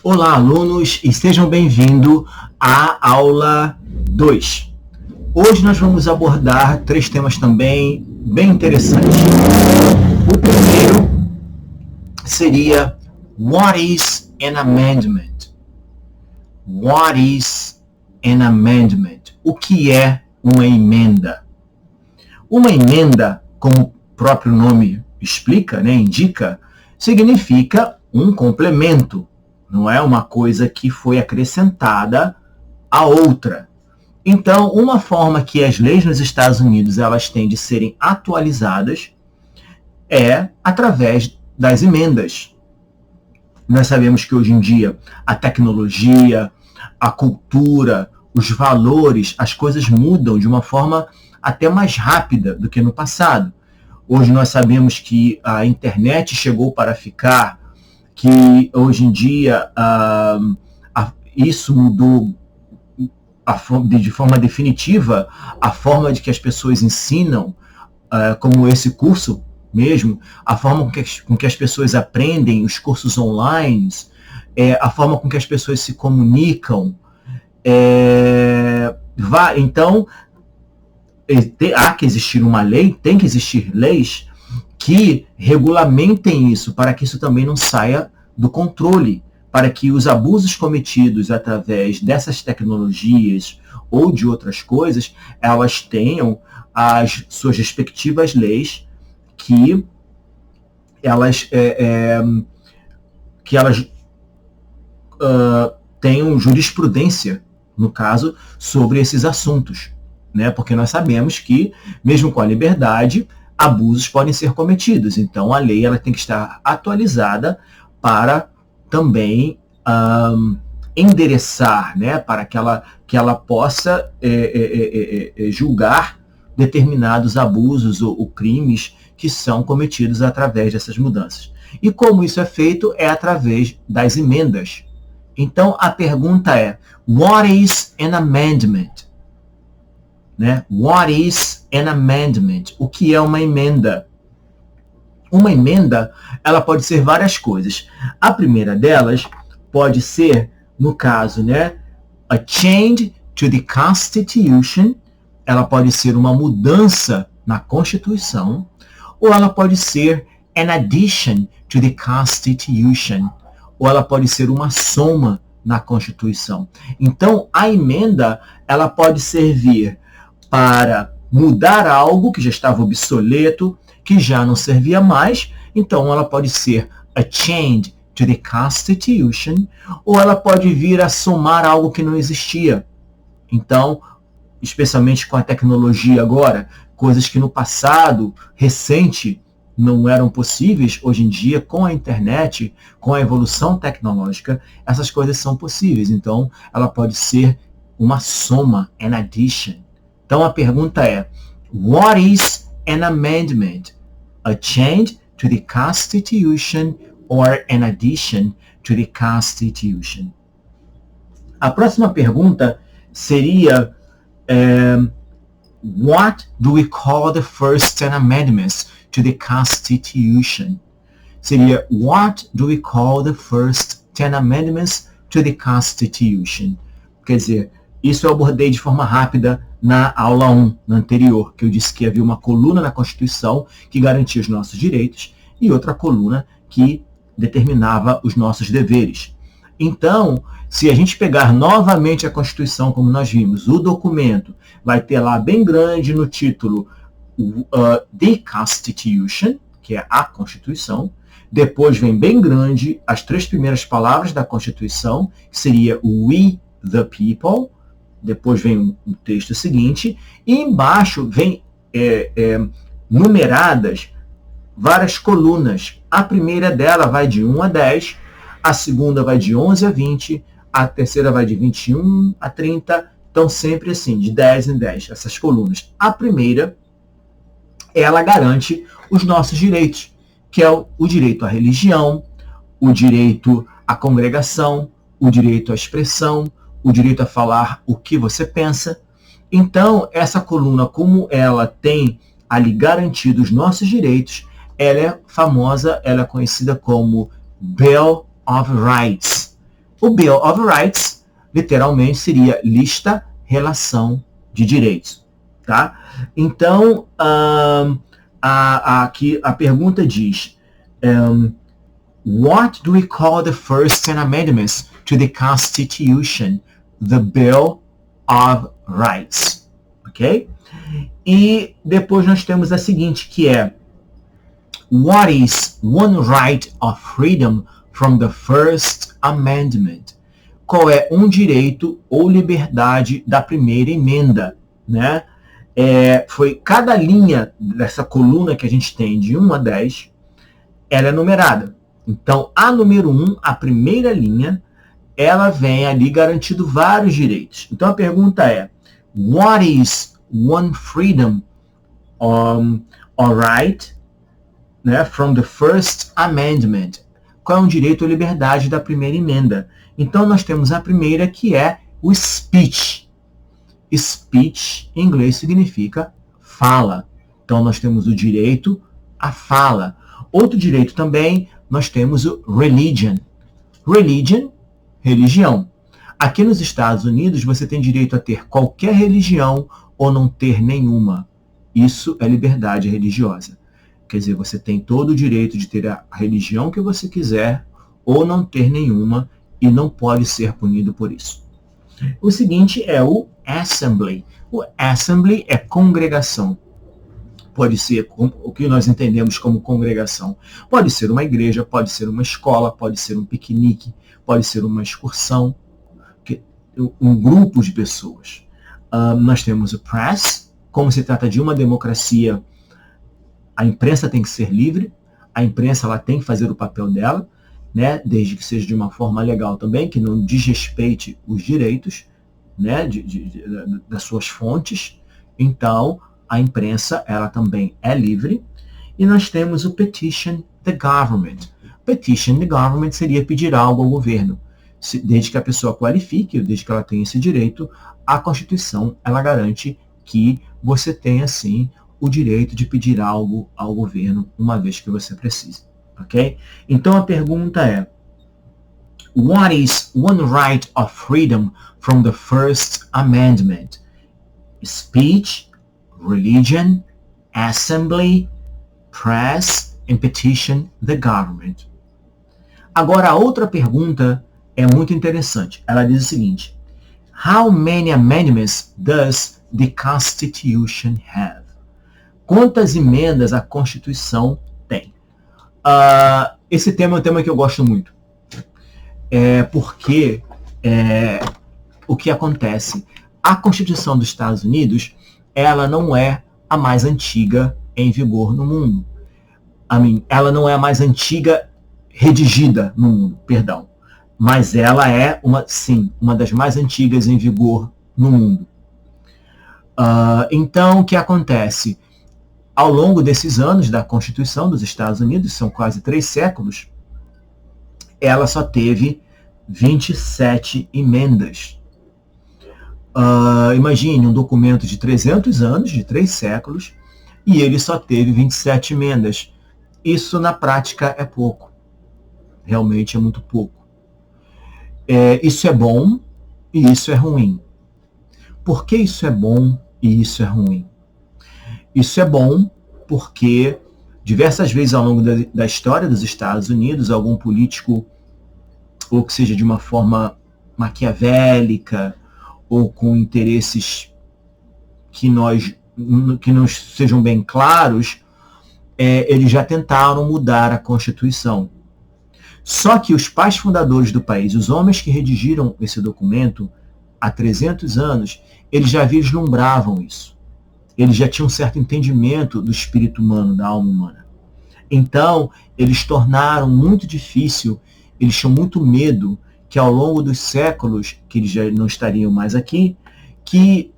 Olá, alunos, e sejam bem-vindos à aula 2. Hoje nós vamos abordar 3 temas também bem interessantes. O primeiro seria What is an amendment? What is an amendment? O que é uma emenda? Uma emenda, como o próprio nome explica, indica, significa um complemento. Não é uma coisa que foi acrescentada a outra. Então, uma forma que as leis nos Estados Unidos elas têm de serem atualizadas é através das emendas. Nós sabemos que hoje em dia a tecnologia, a cultura, os valores, as coisas mudam de uma forma até mais rápida do que no passado. Hoje nós sabemos que a internet chegou para ficar, que hoje em dia isso mudou de forma definitiva a forma de que as pessoas ensinam, como esse curso mesmo, a forma com que as pessoas aprendem, os cursos online, a forma com que as pessoas se comunicam. Então, há que existir uma lei, tem que existir leis que regulamentem isso, para que isso também não saia do controle, para que os abusos cometidos através dessas tecnologias ou de outras coisas, elas tenham as suas respectivas leis que elas tenham jurisprudência, no caso, sobre esses assuntos, porque nós sabemos que, mesmo com a liberdade, abusos podem ser cometidos. Então, a lei ela tem que estar atualizada para também endereçar, para que ela possa julgar determinados abusos ou crimes que são cometidos através dessas mudanças. E como isso é feito? É através das emendas. Então, a pergunta é, what is an amendment? What is an amendment? O que é uma emenda? Uma emenda, ela pode ser várias coisas. A primeira delas pode ser, no caso, a change to the Constitution. Ela pode ser uma mudança na Constituição, ou ela pode ser an addition to the Constitution, ou ela pode ser uma soma na Constituição. Então, a emenda, ela pode servir para mudar algo que já estava obsoleto, que já não servia mais. Então, ela pode ser a change to the Constitution, ou ela pode vir a somar algo que não existia. Então, especialmente com a tecnologia agora, coisas que no passado recente não eram possíveis, hoje em dia, com a internet, com a evolução tecnológica, essas coisas são possíveis. Então, ela pode ser uma soma, an addition. Então, a pergunta é, what is an amendment? A change to the Constitution or an addition to the Constitution? A próxima pergunta seria, what do we call the first 10 amendments to the Constitution? Seria, what do we call the first 10 amendments to the Constitution? Quer dizer, isso eu abordei de forma rápida na aula 1, na anterior, que eu disse que havia uma coluna na Constituição que garantia os nossos direitos e outra coluna que determinava os nossos deveres. Então, se a gente pegar novamente a Constituição, como nós vimos, o documento vai ter lá bem grande no título The Constitution, que é a Constituição. Depois vem bem grande as 3 primeiras palavras da Constituição, que seria We the People. Depois vem o texto seguinte, e embaixo vem numeradas várias colunas. A primeira dela vai de 1 a 10, a segunda vai de 11 a 20, a terceira vai de 21 a 30, então sempre assim, de 10 em 10, essas colunas. A primeira, ela garante os nossos direitos, que é o direito à religião, o direito à congregação, o direito à expressão, o direito a falar o que você pensa. Então, essa coluna, como ela tem ali garantido os nossos direitos, ela é famosa, ela é conhecida como Bill of Rights, O Bill of Rights, literalmente, seria lista, relação de direitos. Tá? Então, aqui a pergunta diz, what do we call the first 10 amendments to the Constitution? The Bill of Rights. Ok? E depois nós temos a seguinte, que é, what is one right of freedom from the First Amendment? Qual é um direito ou liberdade da primeira emenda? Né? Foi cada linha dessa coluna que a gente tem de 1 a 10, ela é numerada. Então, a número 1, a primeira linha, ela vem ali garantindo vários direitos. Então, a pergunta é, what is one freedom or right, né, from the First Amendment? Qual é um direito ou liberdade da primeira emenda? Então, nós temos a primeira, que é o speech. Speech, em inglês, significa fala. Então, nós temos o direito à fala. Outro direito também, nós temos o religion. Religion, religião. Aqui nos Estados Unidos, você tem direito a ter qualquer religião ou não ter nenhuma. Isso é liberdade religiosa. Quer dizer, você tem todo o direito de ter a religião que você quiser ou não ter nenhuma e não pode ser punido por isso. O seguinte é o assembly. O assembly é congregação. Pode ser o que nós entendemos como congregação. Pode ser uma igreja, pode ser uma escola, pode ser um piquenique, pode ser uma excursão, um grupo de pessoas. Nós temos o press. Como se trata de uma democracia, a imprensa tem que ser livre, a imprensa ela tem que fazer o papel dela, né, desde que seja de uma forma legal também, que não desrespeite os direitos, né, das suas fontes. Então, a imprensa ela também é livre. E nós temos o petition the government. Petition the government seria pedir algo ao governo. Desde que a pessoa qualifique, desde que ela tenha esse direito, a Constituição ela garante que você tenha, sim, o direito de pedir algo ao governo uma vez que você precise. Ok? Então, a pergunta é, what is one right of freedom from the First Amendment? Speech, religion, assembly, press, and petition the government. Agora, a outra pergunta é muito interessante. Ela diz o seguinte, how many amendments does the Constitution have? Quantas emendas a Constituição tem? Esse tema é um tema que eu gosto muito. Porque o que acontece? A Constituição dos Estados Unidos, ela não é a mais antiga em vigor no mundo. Ela não é a mais antiga redigida no mundo, perdão. Mas ela é, uma das mais antigas em vigor no mundo. Então, o que acontece? Ao longo desses anos da Constituição dos Estados Unidos, são quase 3 séculos, ela só teve 27 emendas. Imagine um documento de 300 anos, de 3 séculos, e ele só teve 27 emendas. Isso, na prática, é pouco. Realmente é muito pouco. Isso é bom e isso é ruim. Por que isso é bom e isso é ruim? Isso é bom porque diversas vezes ao longo da história dos Estados Unidos, algum político, ou que seja de uma forma maquiavélica, ou com interesses que não sejam bem claros, eles já tentaram mudar a Constituição. Só que os pais fundadores do país, os homens que redigiram esse documento há 300 anos, eles já vislumbravam isso. Eles já tinham um certo entendimento do espírito humano, da alma humana. Então, eles tornaram muito difícil, eles tinham muito medo que ao longo dos séculos, que eles já não estariam mais aqui, que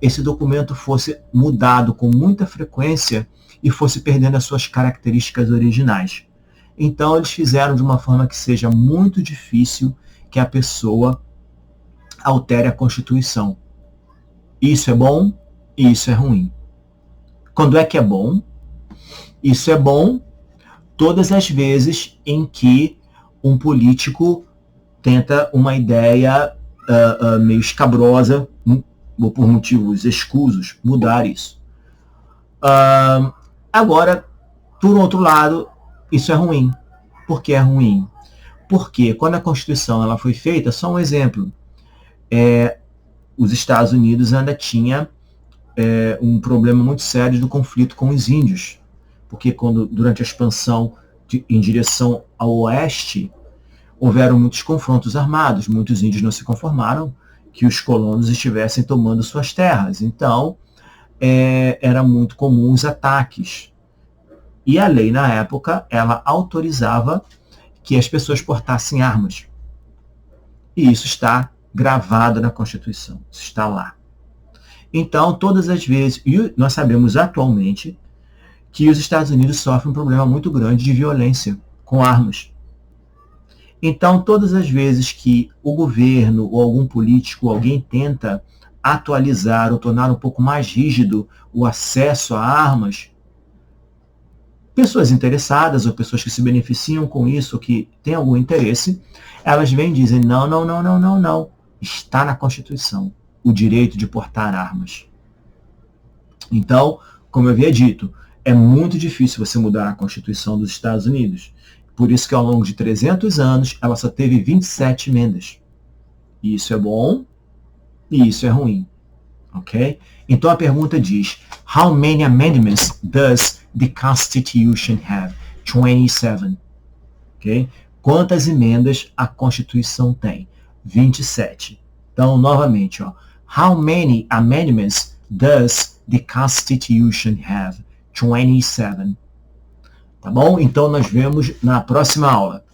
esse documento fosse mudado com muita frequência e fosse perdendo as suas características originais. Então, eles fizeram de uma forma que seja muito difícil que a pessoa altere a Constituição. Isso é bom e isso é ruim. Quando é que é bom? Isso é bom todas as vezes em que um político tenta uma ideia meio escabrosa, ou por motivos escusos, mudar isso. Agora, por outro lado, isso é ruim. Por que é ruim? Porque quando a Constituição ela foi feita, só um exemplo, os Estados Unidos ainda tinha um problema muito sério do conflito com os índios, porque durante a expansão em direção ao oeste, houveram muitos confrontos armados, muitos índios não se conformaram que os colonos estivessem tomando suas terras, então era muito comum os ataques. E a lei, na época, ela autorizava que as pessoas portassem armas. E isso está gravado na Constituição, isso está lá. Então, todas as vezes, e nós sabemos atualmente que os Estados Unidos sofrem um problema muito grande de violência com armas. Então, todas as vezes que o governo ou algum político, alguém tenta atualizar ou tornar um pouco mais rígido o acesso a armas, pessoas interessadas ou pessoas que se beneficiam com isso, ou que têm algum interesse, elas vêm e dizem, não, não, não, não, não, não. Está na Constituição o direito de portar armas. Então, como eu havia dito, é muito difícil você mudar a Constituição dos Estados Unidos. Por isso que ao longo de 300 anos, ela só teve 27 emendas. E isso é bom e isso é ruim. Ok? Então a pergunta diz, how many amendments does the Constitution have? 27. Ok? Quantas emendas a Constituição tem? 27. Então, novamente, how many amendments does the Constitution have? 27. Tá bom? Então nós vemos na próxima aula.